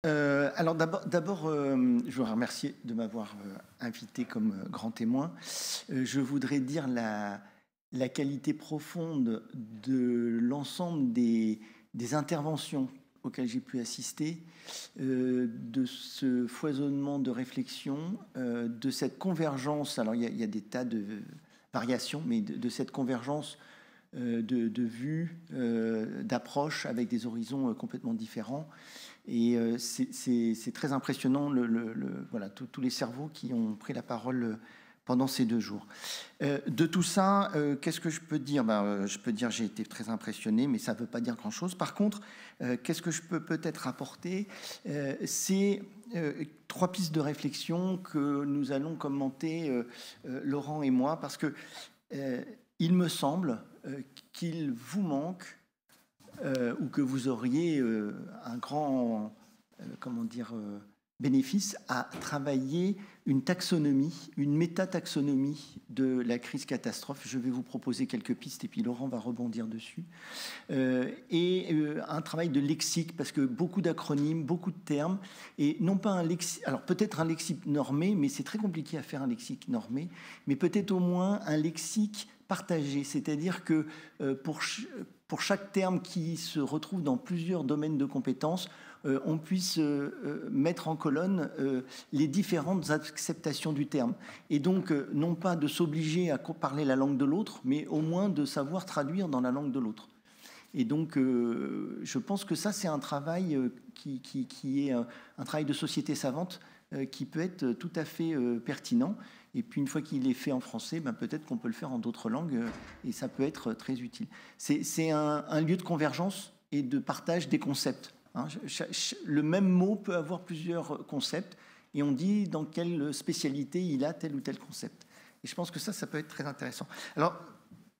Alors d'abord, je voudrais remercier de m'avoir invité comme grand témoin. Je voudrais dire la qualité profonde de l'ensemble des interventions auxquelles j'ai pu assister, de ce foisonnement de réflexion, de cette convergence. Alors il y a des tas de variations, mais de cette convergence de vues, d'approches avec des horizons complètement différents. Et c'est très impressionnant, voilà, tous les cerveaux qui ont pris la parole pendant ces 2 jours. De tout ça, qu'est-ce que je peux dire? Je peux dire que j'ai été très impressionné, mais ça ne veut pas dire grand-chose. Par contre, qu'est-ce que je peux peut-être apporter? C'est 3 pistes de réflexion que nous allons commenter, Laurent et moi, parce que il me semble qu'il vous manque ou que vous auriez un grand bénéfice à travailler une taxonomie, une métataxonomie de la crise catastrophe. Je vais vous proposer quelques pistes et puis Laurent va rebondir dessus. Et un travail de lexique, parce que beaucoup d'acronymes, beaucoup de termes, et non pas un lexique, alors peut-être un lexique normé, mais c'est très compliqué à faire un lexique normé, mais peut-être au moins un lexique partagé, c'est-à-dire que pour chaque terme qui se retrouve dans plusieurs domaines de compétences, on puisse mettre en colonne les différentes acceptations du terme. Et donc, non pas de s'obliger à parler la langue de l'autre, mais au moins de savoir traduire dans la langue de l'autre. Et donc, je pense que ça, c'est un travail qui est un travail de société savante qui peut être tout à fait pertinent. Et puis, une fois qu'il est fait en français, peut-être qu'on peut le faire en d'autres langues et ça peut être très utile. C'est un lieu de convergence et de partage des concepts. Le même mot peut avoir plusieurs concepts et on dit dans quelle spécialité il a tel ou tel concept. Et je pense que ça peut être très intéressant. Alors,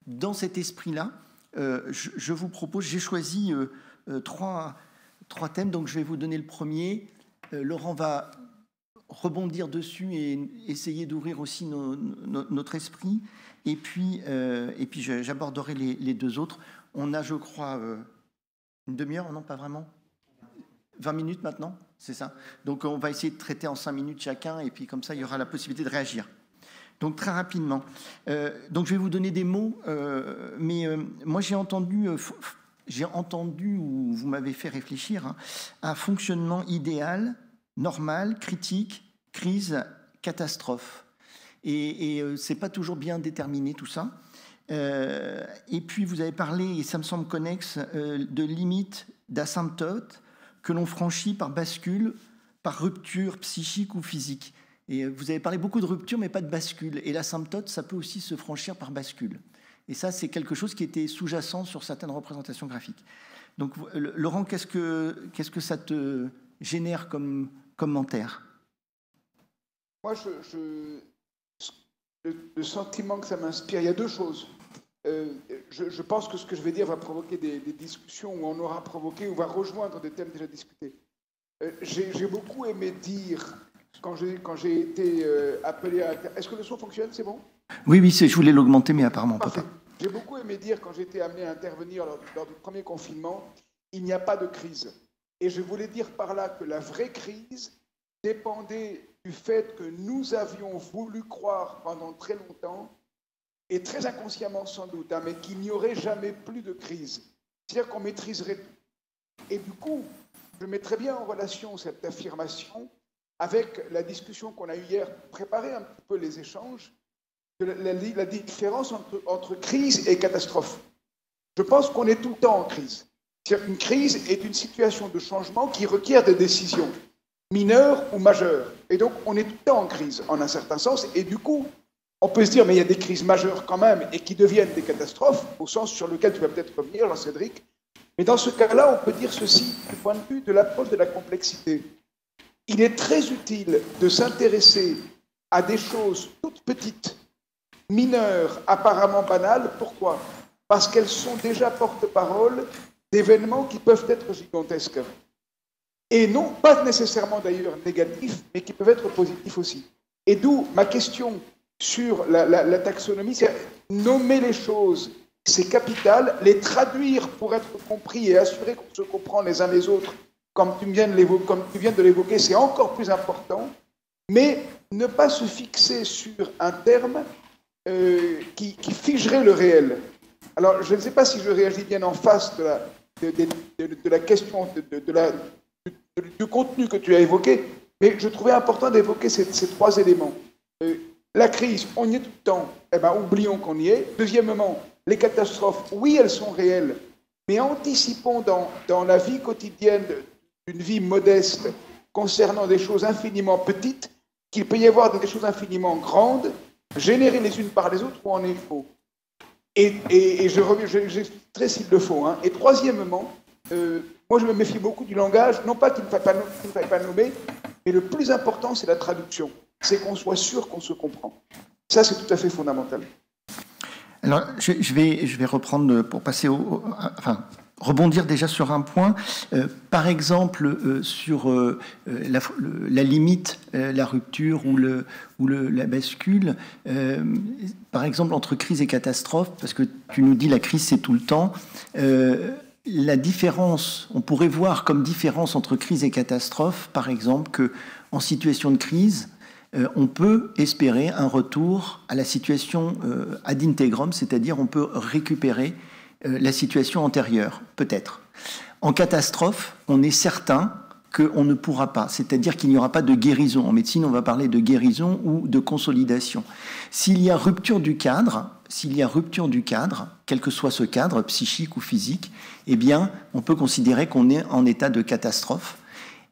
dans cet esprit-là, je vous propose, j'ai choisi 3 thèmes, donc je vais vous donner le premier. Laurent va rebondir dessus et essayer d'ouvrir aussi notre esprit. Et puis j'aborderai les 2 autres. On a, je crois, une demi-heure, non, pas vraiment 20 minutes maintenant, c'est ça? Donc on va essayer de traiter en 5 minutes chacun, et puis comme ça, il y aura la possibilité de réagir. Donc très rapidement. Donc je vais vous donner des mots, mais moi j'ai entendu, ou vous m'avez fait réfléchir, à fonctionnement idéal, normal, critique, crise, catastrophe. Et c'est pas toujours bien déterminé tout ça. Et puis vous avez parlé, et ça me semble connexe, de limites, d'asymptotes que l'on franchit par bascule, par rupture psychique ou physique. Et vous avez parlé beaucoup de rupture, mais pas de bascule. Et l'asymptote, ça peut aussi se franchir par bascule. Et ça, c'est quelque chose qui était sous-jacent sur certaines représentations graphiques. Donc, Laurent, qu'est-ce que ça te génère comme commentaire? Moi, le sentiment que ça m'inspire, il y a 2 choses. Je pense que ce que je vais dire va provoquer des discussions où on aura provoqué ou va rejoindre des thèmes déjà discutés. J'ai beaucoup aimé dire, quand j'ai été appelé à... Est-ce que le son fonctionne? C'est bon? Oui, je voulais l'augmenter, mais apparemment pas. J'ai beaucoup aimé dire, quand j'ai été amené à intervenir lors du premier confinement, il n'y a pas de crise. Et je voulais dire par là que la vraie crise dépendait du fait que nous avions voulu croire pendant très longtemps, et très inconsciemment sans doute, mais qu'il n'y aurait jamais plus de crise. C'est-à-dire qu'on maîtriserait tout. Et du coup, je mets très bien en relation cette affirmation avec la discussion qu'on a eue hier, préparer un petit peu les échanges, la différence entre crise et catastrophe. Je pense qu'on est tout le temps en crise. C'est-à-dire qu'une crise est une situation de changement qui requiert des décisions mineures ou majeures. Et donc, on est tout le temps en crise, en un certain sens. Et du coup, on peut se dire, mais il y a des crises majeures quand même et qui deviennent des catastrophes, au sens sur lequel tu vas peut-être revenir, Jean-Cédric. Mais dans ce cas-là, on peut dire ceci, du point de vue de l'approche de la complexité. Il est très utile de s'intéresser à des choses toutes petites, mineures, apparemment banales. Pourquoi? Parce qu'elles sont déjà porte-parole d'événements qui peuvent être gigantesques. Et non, pas nécessairement d'ailleurs négatifs, mais qui peuvent être positifs aussi. Et d'où ma question sur la taxonomie, c'est nommer les choses, c'est capital, les traduire pour être compris et assurer qu'on se comprend les uns les autres comme tu viens de l'évoquer, c'est encore plus important, mais ne pas se fixer sur un terme qui figerait le réel. Alors, je ne sais pas si je réagis bien en face de la question du contenu que tu as évoqué, mais je trouvais important d'évoquer ces trois éléments. La crise, on y est tout le temps, eh ben, oublions qu'on y est. Deuxièmement, les catastrophes, oui, elles sont réelles, mais anticipons dans la vie quotidienne d'une vie modeste concernant des choses infiniment petites, qu'il peut y avoir des choses infiniment grandes, générées les unes par les autres ou en écho. Et j'expliquerai s'il le faut. Hein. Et troisièmement, moi je me méfie beaucoup du langage, non pas qu'il ne faille pas nommer, mais le plus important c'est la traduction. C'est qu'on soit sûr qu'on se comprend. Ça c'est tout à fait fondamental. Alors je vais reprendre pour passer rebondir déjà sur un point, par exemple sur la limite, la rupture ou la bascule, par exemple entre crise et catastrophe, parce que tu nous dis la crise c'est tout le temps, la différence, on pourrait voir comme différence entre crise et catastrophe, par exemple, qu'en situation de crise, on peut espérer un retour à la situation ad integrum, c'est-à-dire on peut récupérer la situation antérieure, peut-être. En catastrophe, on est certain qu'on ne pourra pas, c'est-à-dire qu'il n'y aura pas de guérison. En médecine, on va parler de guérison ou de consolidation. S'il y a rupture du cadre, quel que soit ce cadre, psychique ou physique, eh bien, on peut considérer qu'on est en état de catastrophe.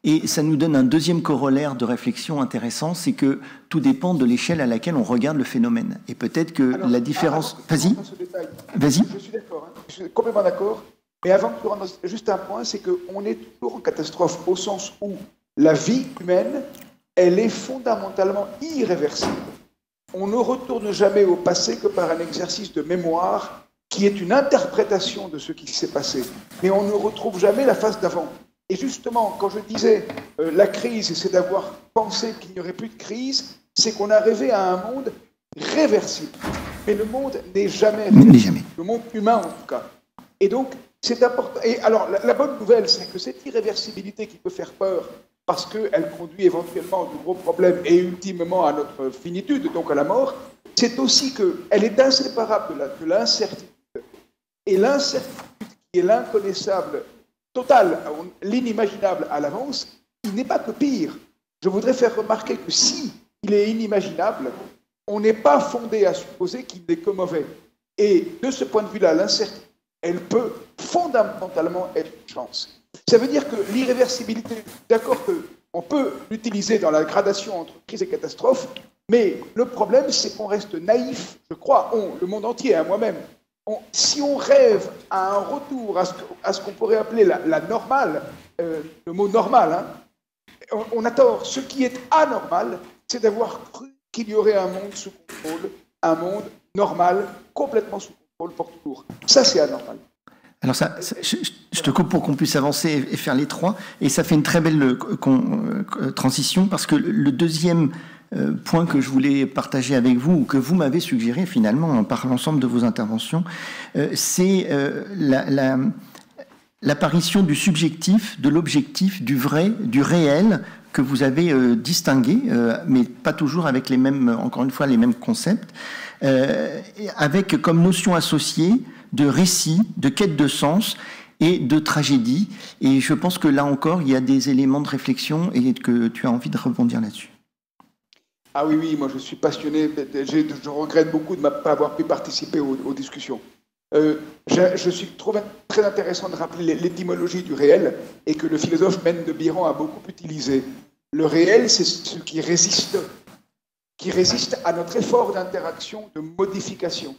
Et ça nous donne un deuxième corollaire de réflexion intéressant, c'est que tout dépend de l'échelle à laquelle on regarde le phénomène. Et peut-être que la différence... Vas-y. Je suis d'accord, hein. Je suis complètement d'accord. Mais avant que tu rentres, juste un point, c'est qu'on est toujours en catastrophe au sens où la vie humaine, elle est fondamentalement irréversible. On ne retourne jamais au passé que par un exercice de mémoire qui est une interprétation de ce qui s'est passé. Mais on ne retrouve jamais la phase d'avant. Et justement, quand je disais la crise, c'est d'avoir pensé qu'il n'y aurait plus de crise, c'est qu'on a rêvé à un monde réversible. Mais le monde n'est jamais réversible. Le monde humain, en tout cas. Et donc, c'est important. Et alors, la bonne nouvelle, c'est que cette irréversibilité qui peut faire peur, parce qu'elle conduit éventuellement à de gros problèmes et ultimement à notre finitude, donc à la mort, c'est aussi qu'elle est inséparable de l'incertitude. Et l'incertitude qui est l'inconnaissable total, l'inimaginable à l'avance, il n'est pas que pire. Je voudrais faire remarquer que si il est inimaginable, on n'est pas fondé à supposer qu'il n'est que mauvais. Et de ce point de vue-là, l'incertitude, elle peut fondamentalement être une chance. Ça veut dire que l'irréversibilité, d'accord qu'on peut l'utiliser dans la gradation entre crise et catastrophe, mais le problème, c'est qu'on reste naïf, je crois, le monde entier, à moi-même. Si on rêve à un retour à ce qu'on pourrait appeler la normale, le mot normal, hein, on a tort. Ce qui est anormal, c'est d'avoir cru qu'il y aurait un monde sous contrôle, un monde normal, complètement sous contrôle pour toujours. Ça, c'est anormal. Alors je te coupe pour qu'on puisse avancer et faire les trois, et ça fait une très belle transition, parce que le deuxième point que je voulais partager avec vous, ou que vous m'avez suggéré finalement par l'ensemble de vos interventions, c'est l'apparition du subjectif, de l'objectif, du vrai, du réel, que vous avez distingué, mais pas toujours avec les mêmes, encore une fois, les mêmes concepts, avec comme notion associée de récit, de quête de sens et de tragédie. Et je pense que là encore, il y a des éléments de réflexion et que tu as envie de rebondir là-dessus. Ah oui, moi je suis passionné, je regrette beaucoup de ne pas avoir pu participer aux discussions. Je trouve très intéressant de rappeler l'étymologie du réel, et que le philosophe Mène de Biran a beaucoup utilisé. Le réel, c'est ce qui résiste à notre effort d'interaction, de modification.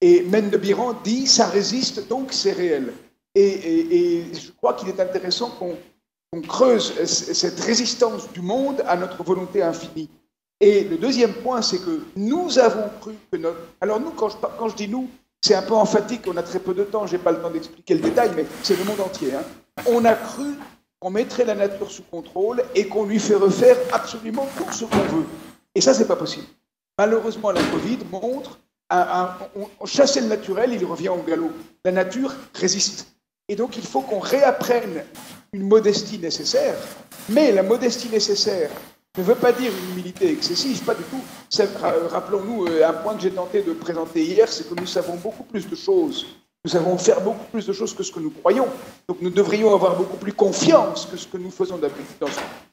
Et Mène de Biran dit, ça résiste, donc c'est réel. Et je crois qu'il est intéressant qu'on creuse cette résistance du monde à notre volonté infinie. Et le deuxième point, c'est que nous avons cru que notre... Alors nous, quand je dis nous, c'est un peu emphatique, on a très peu de temps, je n'ai pas le temps d'expliquer le détail, mais c'est le monde entier. Hein. On a cru qu'on mettrait la nature sous contrôle et qu'on lui fait refaire absolument tout ce qu'on veut. Et ça, c'est pas possible. Malheureusement, la Covid montre, on chassait le naturel, il revient au galop. La nature résiste. Et donc, il faut qu'on réapprenne une modestie nécessaire, mais la modestie nécessaire ne veut pas dire une humilité excessive, pas du tout. Rappelons-nous, un point que j'ai tenté de présenter hier, c'est que nous savons beaucoup plus de choses. Nous savons faire beaucoup plus de choses que ce que nous croyons. Donc nous devrions avoir beaucoup plus confiance que ce que nous faisons d'habitude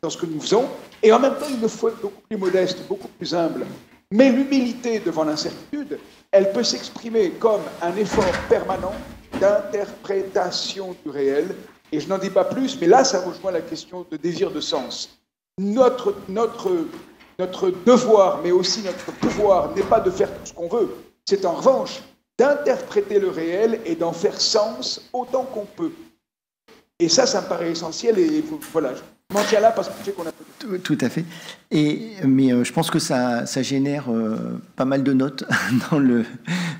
dans ce que nous faisons. Et en même temps, il nous faut être beaucoup plus modeste, beaucoup plus humble. Mais l'humilité devant l'incertitude, elle peut s'exprimer comme un effort permanent d'interprétation du réel. Et je n'en dis pas plus, mais là, ça rejoint la question de désir de sens. Notre devoir, mais aussi notre pouvoir, n'est pas de faire tout ce qu'on veut. C'est en revanche d'interpréter le réel et d'en faire sens autant qu'on peut. Et ça me paraît essentiel. Et voilà, je m'en tiens là parce que je sais qu'on a... Tout à fait. Mais je pense que ça génère pas mal de notes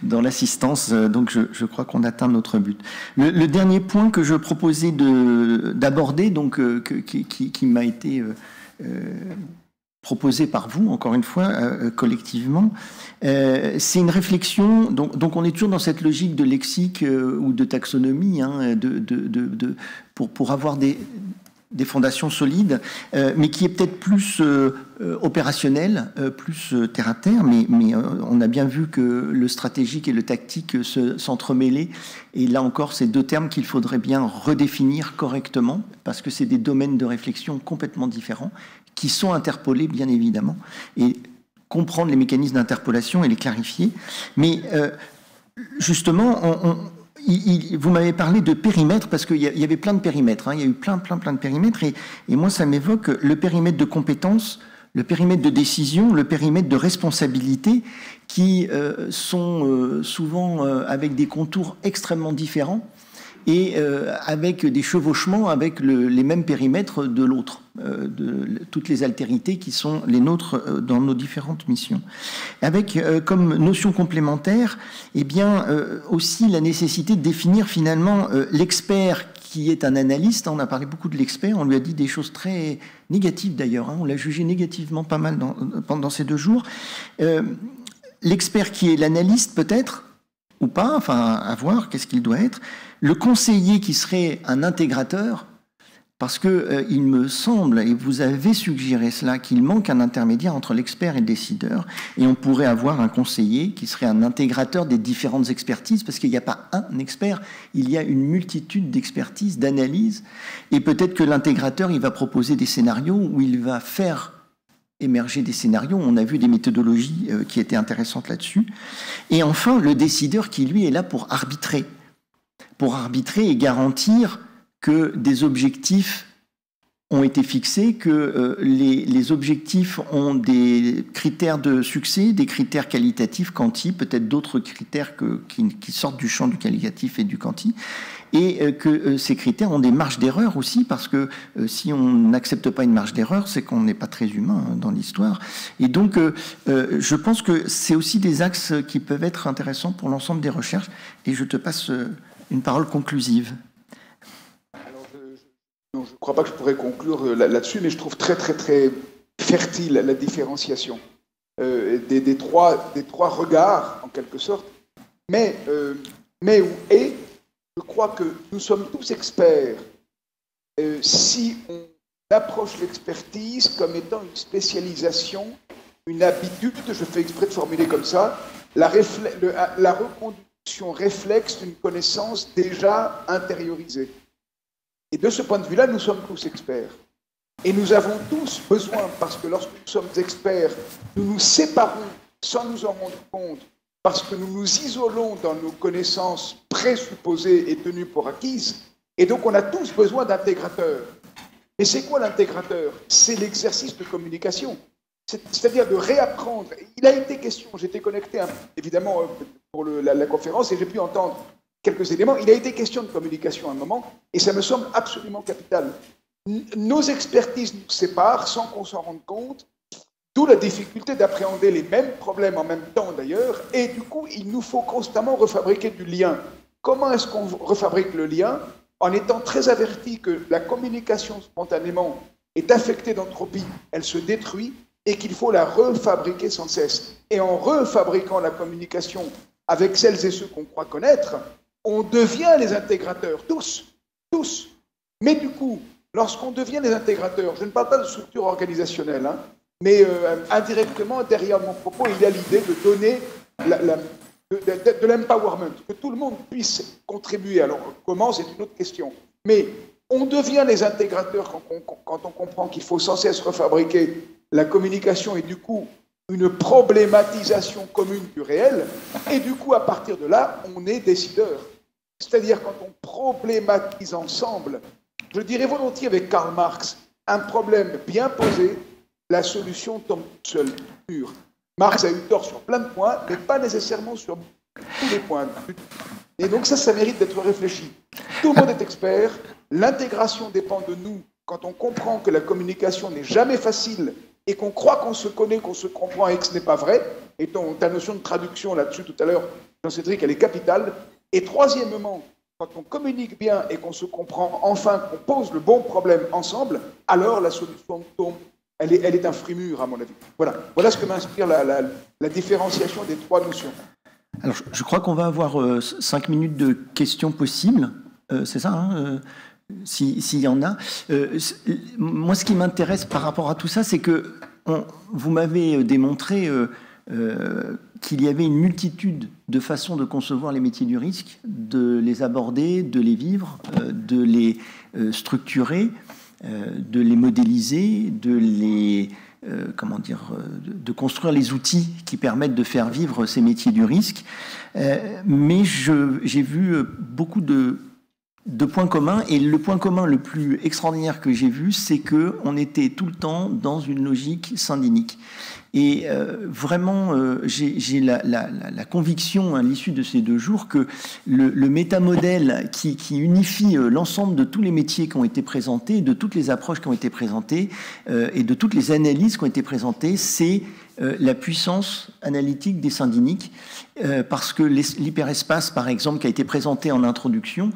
dans l'assistance. Donc je crois qu'on atteint notre but. Le dernier point que je proposais d'aborder, donc qui m'a été proposé par vous, encore une fois, collectivement, c'est une réflexion. Donc on est toujours dans cette logique de lexique ou de taxonomie, hein, pour avoir des fondations solides, mais qui est peut-être plus opérationnel, plus terre à terre, mais on a bien vu que le stratégique et le tactique s'entremêlaient, et là encore, c'est deux termes qu'il faudrait bien redéfinir correctement, parce que c'est des domaines de réflexion complètement différents, qui sont interpellés, bien évidemment, et comprendre les mécanismes d'interpellation et les clarifier. Mais justement, vous m'avez parlé de périmètre, parce qu'il y avait plein de périmètres, hein, il y a eu plein de périmètres, et moi ça m'évoque le périmètre de compétence, le périmètre de décision, le périmètre de responsabilité, qui sont souvent avec des contours extrêmement différents, et avec des chevauchements avec les mêmes périmètres de l'autre, de toutes les altérités qui sont les nôtres dans nos différentes missions. Avec comme notion complémentaire, eh bien, aussi la nécessité de définir finalement l'expert qui est un analyste. On a parlé beaucoup de l'expert, on lui a dit des choses très négatives d'ailleurs, hein, on l'a jugé négativement pas mal pendant ces 2 jours. L'expert qui est l'analyste peut-être, ou pas, enfin à voir, qu'est-ce qu'il doit être. Le conseiller qui serait un intégrateur, parce qu'il me semble, et vous avez suggéré cela, qu'il manque un intermédiaire entre l'expert et le décideur, et on pourrait avoir un conseiller qui serait un intégrateur des différentes expertises, parce qu'il n'y a pas un expert, il y a une multitude d'expertises, d'analyses, et peut-être que l'intégrateur, il va proposer des scénarios où il va faire émerger des scénarios. On a vu des méthodologies qui étaient intéressantes là-dessus. Et enfin, le décideur qui, lui, est là pour arbitrer et garantir que des objectifs ont été fixés, que les objectifs ont des critères de succès, des critères qualitatifs, quanti, peut-être d'autres critères qui sortent du champ du qualitatif et du quanti, et que ces critères ont des marges d'erreur aussi, parce que si on n'accepte pas une marge d'erreur, c'est qu'on n'est pas très humain dans l'histoire. Et donc, je pense que c'est aussi des axes qui peuvent être intéressants pour l'ensemble des recherches, et je te passe une parole conclusive. Non, je ne crois pas que je pourrais conclure là-dessus, mais je trouve très fertile la différenciation des trois regards, en quelque sorte. Mais je crois que nous sommes tous experts si on approche l'expertise comme étant une spécialisation, une habitude, je fais exprès de formuler comme ça, la reconduction réflexe d'une connaissance déjà intériorisée. Et de ce point de vue-là, nous sommes tous experts. Et nous avons tous besoin, parce que lorsque nous sommes experts, nous nous séparons sans nous en rendre compte, parce que nous nous isolons dans nos connaissances présupposées et tenues pour acquises. Et donc, on a tous besoin d'intégrateurs. Et c'est quoi l'intégrateur? C'est l'exercice de communication. C'est-à-dire de réapprendre. Il a été question, j'étais connecté évidemment pour la conférence et j'ai pu entendre quelques éléments. Il a été question de communication à un moment, et ça me semble absolument capital. Nos expertises nous séparent sans qu'on s'en rende compte, d'où la difficulté d'appréhender les mêmes problèmes en même temps d'ailleurs, et du coup, il nous faut constamment refabriquer du lien. Comment est-ce qu'on refabrique le lien? En étant très averti que la communication spontanément est affectée d'entropie, elle se détruit, et qu'il faut la refabriquer sans cesse. Et en refabriquant la communication avec celles et ceux qu'on croit connaître, on devient les intégrateurs, tous. Mais du coup, lorsqu'on devient des intégrateurs, je ne parle pas de structure organisationnelle, hein, mais indirectement, derrière mon propos, il y a l'idée de donner de l'empowerment, que tout le monde puisse contribuer. Alors, comment, c'est une autre question. Mais on devient les intégrateurs quand on comprend qu'il faut sans cesse refabriquer la communication et du coup une problématisation commune du réel. Et du coup, à partir de là, on est décideur. C'est-à-dire quand on problématise ensemble, je dirais volontiers avec Karl Marx, un problème bien posé, la solution tombe seule, pure. Marx a eu tort sur plein de points, mais pas nécessairement sur tous les points. Et donc ça mérite d'être réfléchi. Tout le monde est expert, l'intégration dépend de nous quand on comprend que la communication n'est jamais facile et qu'on croit qu'on se connaît, qu'on se comprend et que ce n'est pas vrai. Et ta notion de traduction là-dessus tout à l'heure, Jean-Cédric, elle est capitale. Et troisièmement, quand on communique bien et qu'on se comprend enfin, qu'on pose le bon problème ensemble, alors la solution tombe. Elle est un frimur, à mon avis. Voilà ce que m'inspire la différenciation des trois notions. Alors, je crois qu'on va avoir 5 minutes de questions possibles. C'est ça, hein, s'il y en a. Moi, ce qui m'intéresse par rapport à tout ça, c'est que vous m'avez démontré qu'il y avait une multitude de façons de concevoir les métiers du risque, de les aborder, de les vivre, de les structurer, de les modéliser, de construire les outils qui permettent de faire vivre ces métiers du risque. Mais j'ai vu beaucoup de points communs, et le point commun le plus extraordinaire que j'ai vu, c'est qu'on était tout le temps dans une logique syndinique. Et vraiment, j'ai la conviction à l'issue de ces 2 jours que le métamodèle qui unifie l'ensemble de tous les métiers qui ont été présentés, de toutes les approches qui ont été présentées et de toutes les analyses qui ont été présentées, c'est la puissance analytique des syndiniques, parce que l'hyperespace, par exemple, qui a été présenté en introduction,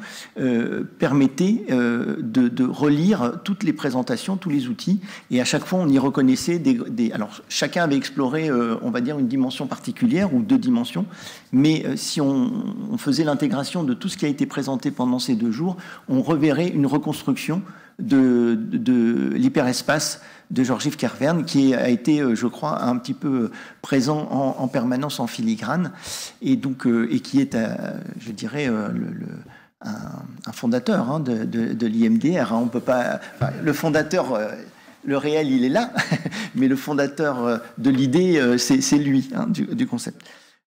permettait de relire toutes les présentations, tous les outils, et à chaque fois on y reconnaissait alors chacun avait exploré, on va dire, une dimension particulière ou 2 dimensions, mais si on faisait l'intégration de tout ce qui a été présenté pendant ces 2 jours, on reverrait une reconstruction de l'hyperespace de Georges-Yves Kervern, qui a été, je crois, un petit peu présent en permanence en filigrane, et donc et qui est, je dirais, un fondateur, hein, de l'IMDR. Hein. On peut pas, le fondateur, le réel, il est là, mais le fondateur de l'idée, c'est lui, hein, du concept.